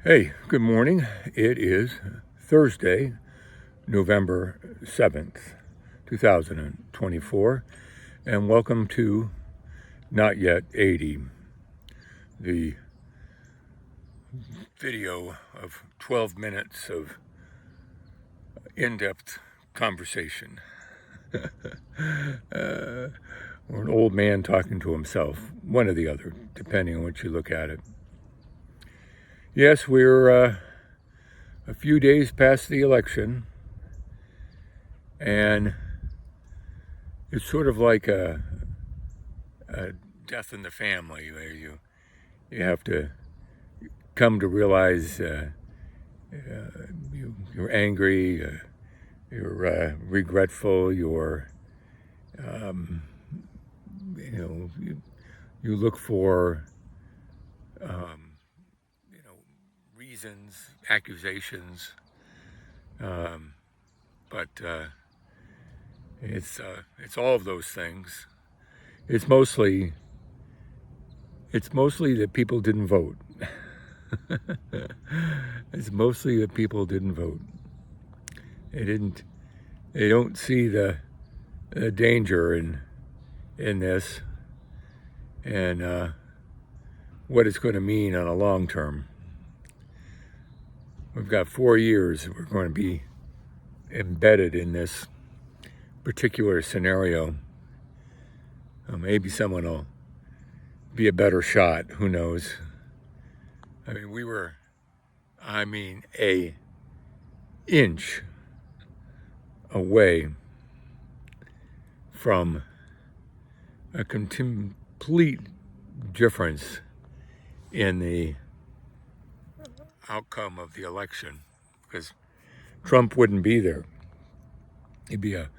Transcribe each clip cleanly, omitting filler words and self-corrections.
Hey, good morning. It is Thursday, November 7th, 2024, and welcome to Not Yet 80, the video of 12 minutes of in-depth conversation, or an old man talking to himself, one or the other, depending on what you look at it. Yes, we're a few days past the election, and it's sort of like a death in the family where you have to come to realize you're angry, you're regretful, you look for reasons, accusations, but it's all of those things. It's mostly that people didn't vote. It's mostly that people didn't vote. They don't see the danger in this, and what it's going to mean on a long term. We've got 4 years we're going to be embedded in this particular scenario. Maybe someone will be a better shot. Who knows? I mean, we were, a inch away from a complete difference in the outcome of the election, because Trump wouldn't be there. He'd be a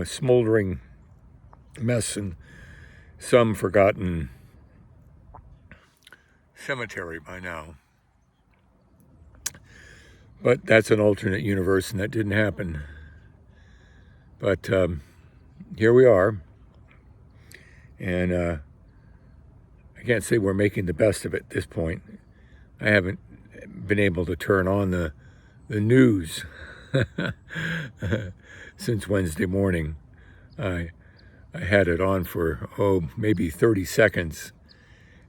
smoldering mess in some forgotten cemetery by now. But that's an alternate universe, and that didn't happen. But here we are, and I can't say we're making the best of it at this point. I haven't been able to turn on the news since Wednesday morning. I had it on for, maybe 30 seconds.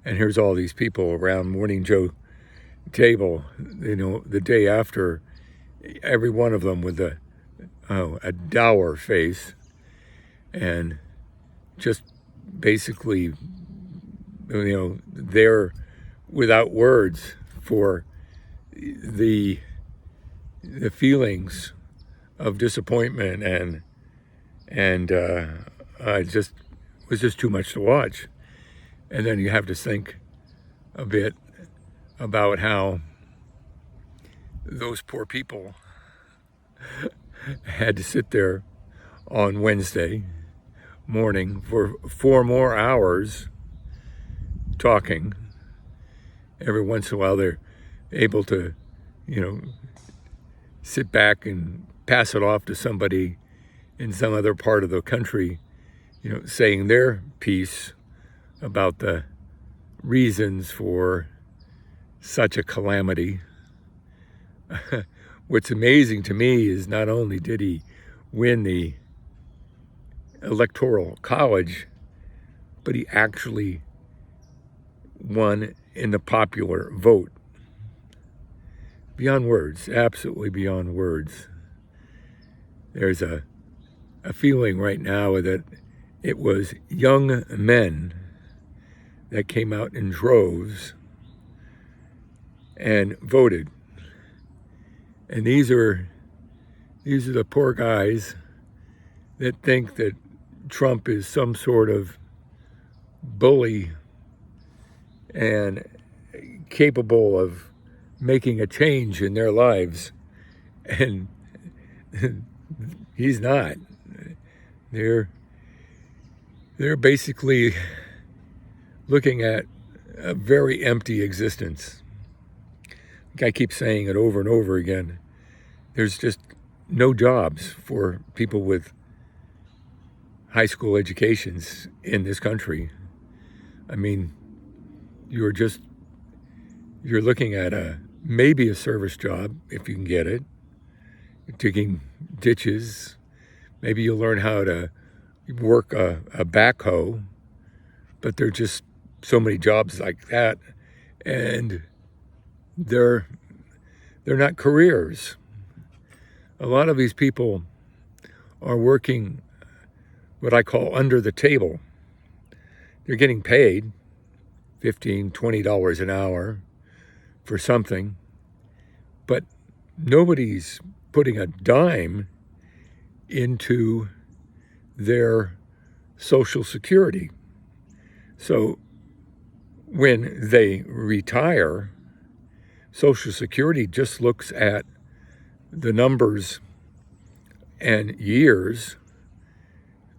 And here's all these people around Morning Joe table, the day after, every one of them with a dour face, and just basically, they're without words for the feelings of disappointment, and it was just too much to watch. And then you have to think a bit about how those poor people had to sit there on Wednesday morning for 4 more hours talking. Every once in a while they're able to, sit back and pass it off to somebody in some other part of the country, saying their piece about the reasons for such a calamity. What's amazing to me is not only did he win the Electoral College, but he actually won in the popular vote. Beyond words, absolutely beyond words. There's a feeling right now that it was young men that came out in droves and voted. And these are the poor guys that think that Trump is some sort of bully and capable of making a change in their lives. And he's not. They're basically looking at a very empty existence. I keep saying it over and over again. There's just no jobs for people with high school educations in this country. I mean, you're just you're looking at maybe a service job if you can get it, digging ditches. Maybe you'll learn how to work a backhoe, but there are just so many jobs like that, and they're not careers. A lot of these people are working what I call under the table. They're getting paid $15, $20 an hour for something, but nobody's putting a dime into their Social Security. So when they retire, Social Security just looks at the numbers and years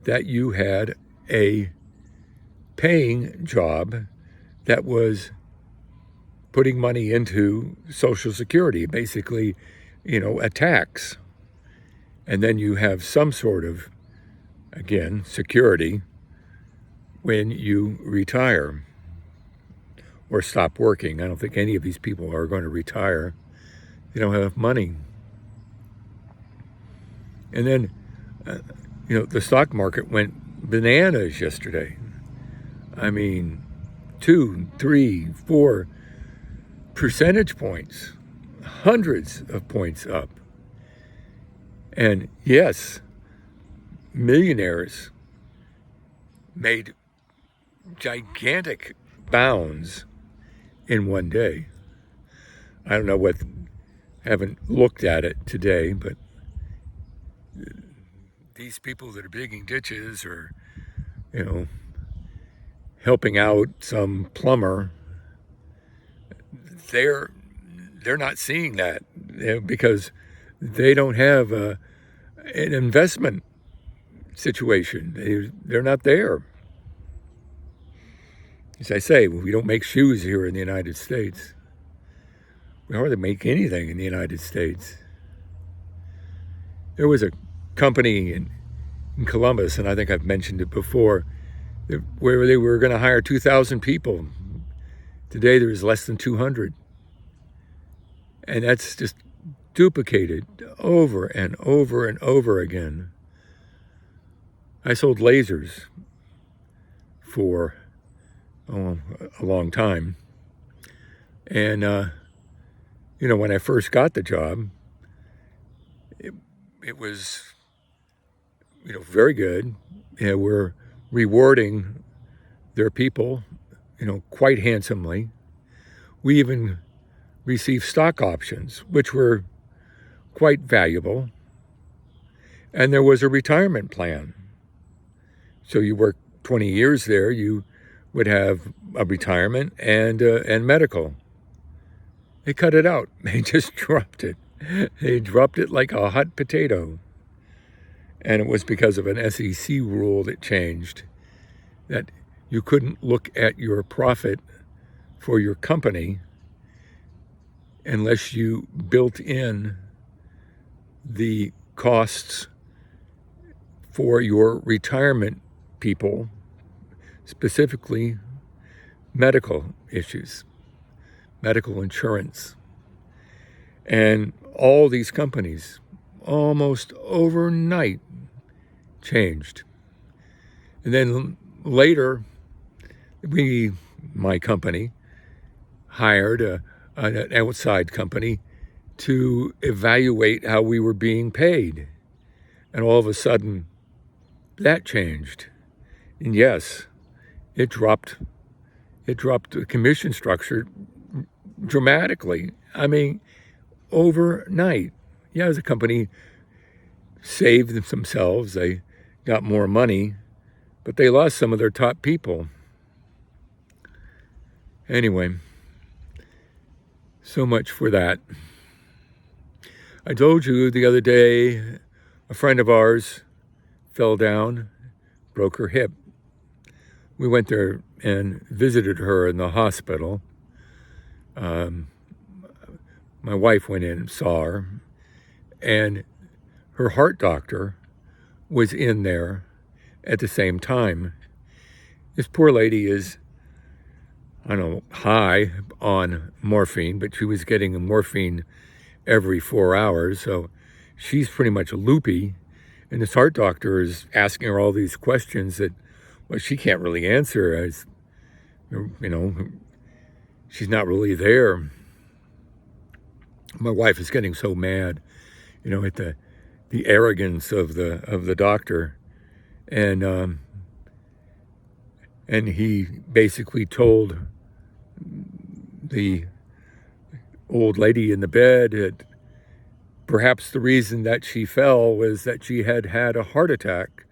that you had a paying job that was putting money into Social Security, basically, a tax. And then you have some sort of, again, security when you retire or stop working. I don't think any of these people are going to retire. They don't have money. And then, the stock market went bananas yesterday. I mean, 2, 3, 4 percentage points, hundreds of points up. And yes, millionaires made gigantic bounds in one day. I don't know haven't looked at it today, but these people that are digging ditches or, helping out some plumber, they're not seeing that because they don't have an investment situation. They're not there. As I say, we don't make shoes here in the United States. We hardly make anything in the United States. There was a company in Columbus, and I think I've mentioned it before, where they were going to hire 2,000 people. Today there's less than 200. And that's just duplicated over and over and over again. I sold lasers for a long time. And, when I first got the job, it was, very good. We're rewarding their people, quite handsomely. We even received stock options, which were quite valuable. And there was a retirement plan. So you work 20 years there, you would have a retirement and medical. They cut it out. They just dropped it. They dropped it like a hot potato. And it was because of an SEC rule that changed, that you couldn't look at your profit for your company unless you built in the costs for your retirement people, specifically medical issues, medical insurance. And all these companies almost overnight changed. And then later, my company, hired an outside company to evaluate how we were being paid. And all of a sudden, that changed. And yes, it dropped the commission structure dramatically. I mean, overnight. Yeah, the company saved themselves. They got more money, but they lost some of their top people. Anyway, so much for that. I told you the other day, a friend of ours fell down, broke her hip. We went there and visited her in the hospital. My wife went in and saw her, and her heart doctor was in there at the same time. This poor lady is I don't know, high on morphine, but she was getting morphine every 4 hours. So she's pretty much loopy. And this heart doctor is asking her all these questions that, well, she can't really answer, as, you know, she's not really there. My wife is getting so mad, you know, at the arrogance of the doctor. And he basically told the old lady in the bed that perhaps the reason that she fell was that she had had a heart attack,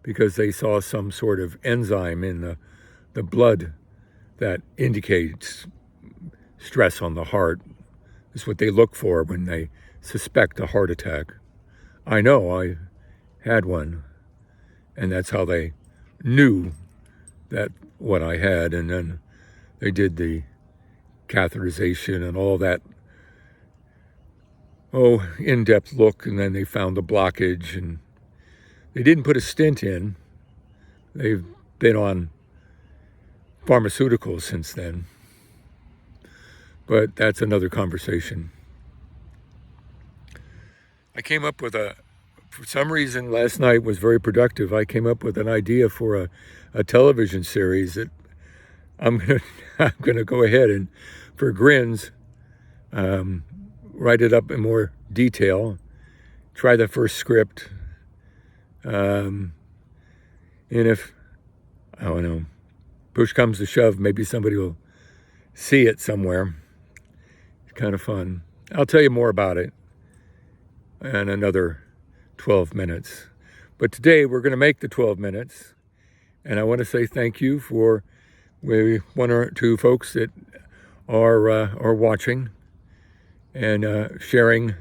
because they saw some sort of enzyme in the blood that indicates stress on the heart. It's what they look for when they suspect a heart attack. I know, I had one, and that's how they knew that what I had. And then they did the catheterization and all that, in-depth look, and then they found the blockage, and they didn't put a stent in. They've been on pharmaceuticals since then, but that's another conversation. I came up with for some reason last night was very productive. I came up with an idea for a television series that I'm gonna go ahead and, for grins, write it up in more detail, try the first script, and if, I don't know, push comes to shove, maybe somebody will see it somewhere. It's kind of fun. I'll tell you more about it in another 12 minutes. But today we're going to make the 12 minutes, and I want to say thank you for maybe one or two folks that are watching and sharing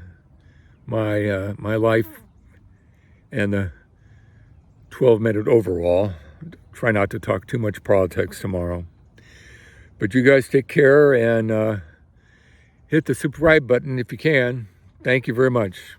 my my life and the 12-minute overall. Try not to talk too much politics tomorrow. But you guys take care, and hit the subscribe button if you can. Thank you very much.